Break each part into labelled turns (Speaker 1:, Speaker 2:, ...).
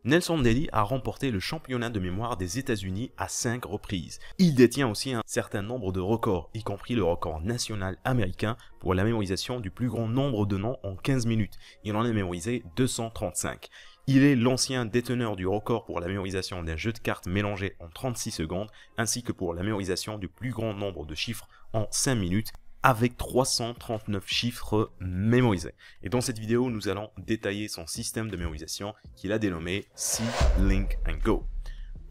Speaker 1: Nelson Delhi a remporté le championnat de mémoire des États-Unis à 5 reprises. Il détient aussi un certain nombre de records, y compris le record national américain pour la mémorisation du plus grand nombre de noms en 15 minutes. Il en a mémorisé 235. Il est l'ancien déteneur du record pour la mémorisation d'un jeu de cartes mélangé en 36 secondes, ainsi que pour la mémorisation du plus grand nombre de chiffres en 5 minutes, avec 339 chiffres mémorisés. Et dans cette vidéo, nous allons détailler son système de mémorisation qu'il a dénommé See, Link and Go.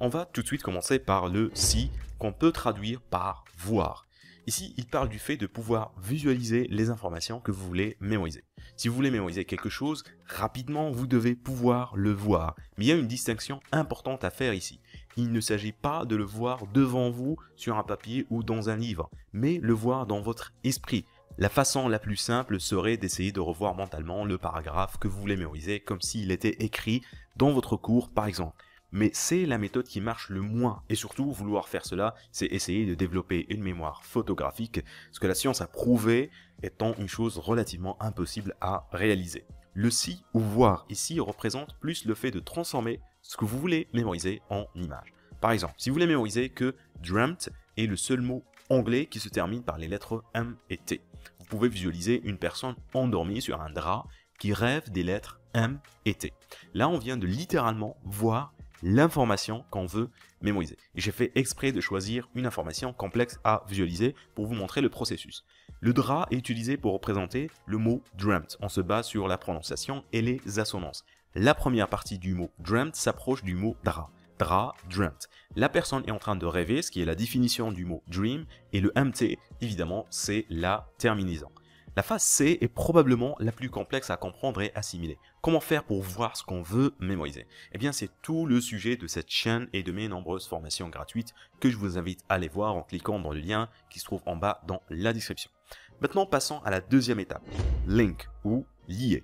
Speaker 1: On va tout de suite commencer par le See, qu'on peut traduire par voir. Ici, il parle du fait de pouvoir visualiser les informations que vous voulez mémoriser. Si vous voulez mémoriser quelque chose, rapidement, vous devez pouvoir le voir. Mais il y a une distinction importante à faire ici. Il ne s'agit pas de le voir devant vous sur un papier ou dans un livre, mais le voir dans votre esprit. La façon la plus simple serait d'essayer de revoir mentalement le paragraphe que vous voulez mémoriser comme s'il était écrit dans votre cours par exemple. Mais c'est la méthode qui marche le moins. Et surtout, vouloir faire cela, c'est essayer de développer une mémoire photographique, ce que la science a prouvé étant une chose relativement impossible à réaliser. Le see ou voir ici représente plus le fait de transformer ce que vous voulez mémoriser en image. Par exemple, si vous voulez mémoriser que dreamt est le seul mot anglais qui se termine par les lettres M et T, vous pouvez visualiser une personne endormie sur un drap qui rêve des lettres M et T. Là, on vient de littéralement voir l'information qu'on veut mémoriser. Et j'ai fait exprès de choisir une information complexe à visualiser pour vous montrer le processus. Le drap est utilisé pour représenter le mot dreamt. On se base sur la prononciation et les assonances. La première partie du mot dreamt s'approche du mot drap. Drap, dreamt. La personne est en train de rêver, ce qui est la définition du mot dream, et le MT, évidemment, c'est la terminaison. La phase C est probablement la plus complexe à comprendre et assimiler. Comment faire pour voir ce qu'on veut mémoriser? Eh bien, c'est tout le sujet de cette chaîne et de mes nombreuses formations gratuites que je vous invite à aller voir en cliquant dans le lien qui se trouve en bas dans la description. Maintenant, passons à la deuxième étape, link ou lier.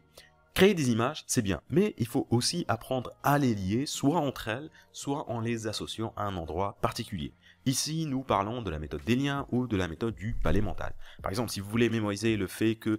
Speaker 1: Créer des images, c'est bien, mais il faut aussi apprendre à les lier, soit entre elles, soit en les associant à un endroit particulier. Ici, nous parlons de la méthode des liens ou de la méthode du palais mental. Par exemple, si vous voulez mémoriser le fait que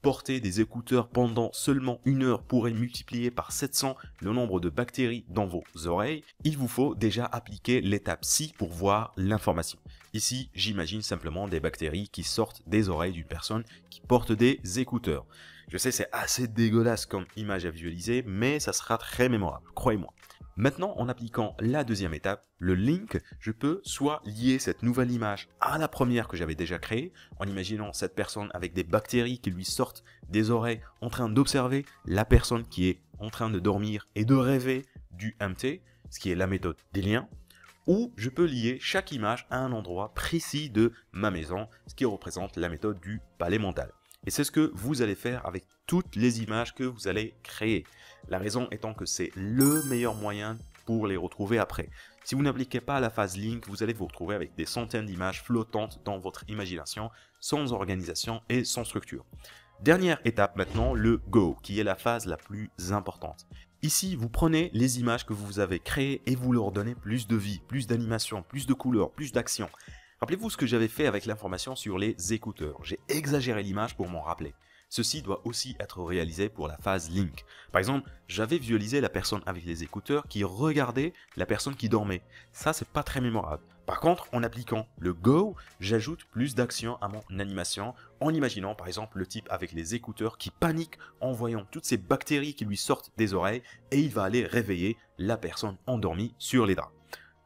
Speaker 1: porter des écouteurs pendant seulement 1 heure pourrait multiplier par 700 le nombre de bactéries dans vos oreilles, il vous faut déjà appliquer l'étape See pour voir l'information. Ici, j'imagine simplement des bactéries qui sortent des oreilles d'une personne qui porte des écouteurs. Je sais, c'est assez dégueulasse comme image à visualiser, mais ça sera très mémorable, croyez-moi. Maintenant, en appliquant la deuxième étape, le link, je peux soit lier cette nouvelle image à la première que j'avais déjà créée, en imaginant cette personne avec des bactéries qui lui sortent des oreilles en train d'observer la personne qui est en train de dormir et de rêver du MT, ce qui est la méthode des liens, ou je peux lier chaque image à un endroit précis de ma maison, ce qui représente la méthode du palais mental. Et c'est ce que vous allez faire avec toutes les images que vous allez créer. La raison étant que c'est le meilleur moyen pour les retrouver après. Si vous n'appliquez pas la phase link, vous allez vous retrouver avec des centaines d'images flottantes dans votre imagination, sans organisation et sans structure. Dernière étape maintenant, le go, qui est la phase la plus importante. Ici, vous prenez les images que vous avez créées et vous leur donnez plus de vie, plus d'animation, plus de couleurs, plus d'action. Rappelez-vous ce que j'avais fait avec l'information sur les écouteurs. J'ai exagéré l'image pour m'en rappeler. Ceci doit aussi être réalisé pour la phase link. Par exemple, j'avais visualisé la personne avec les écouteurs qui regardait la personne qui dormait. Ça, c'est pas très mémorable. Par contre, en appliquant le go, j'ajoute plus d'action à mon animation en imaginant par exemple le type avec les écouteurs qui panique en voyant toutes ces bactéries qui lui sortent des oreilles et il va aller réveiller la personne endormie sur les draps.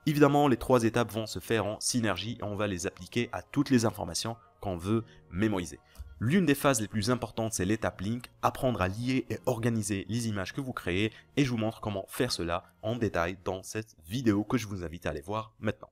Speaker 1: Évidemment, les 3 étapes vont se faire en synergie et on va les appliquer à toutes les informations qu'on veut mémoriser. L'une des phases les plus importantes, c'est l'étape link, apprendre à lier et organiser les images que vous créez et je vous montre comment faire cela en détail dans cette vidéo que je vous invite à aller voir maintenant.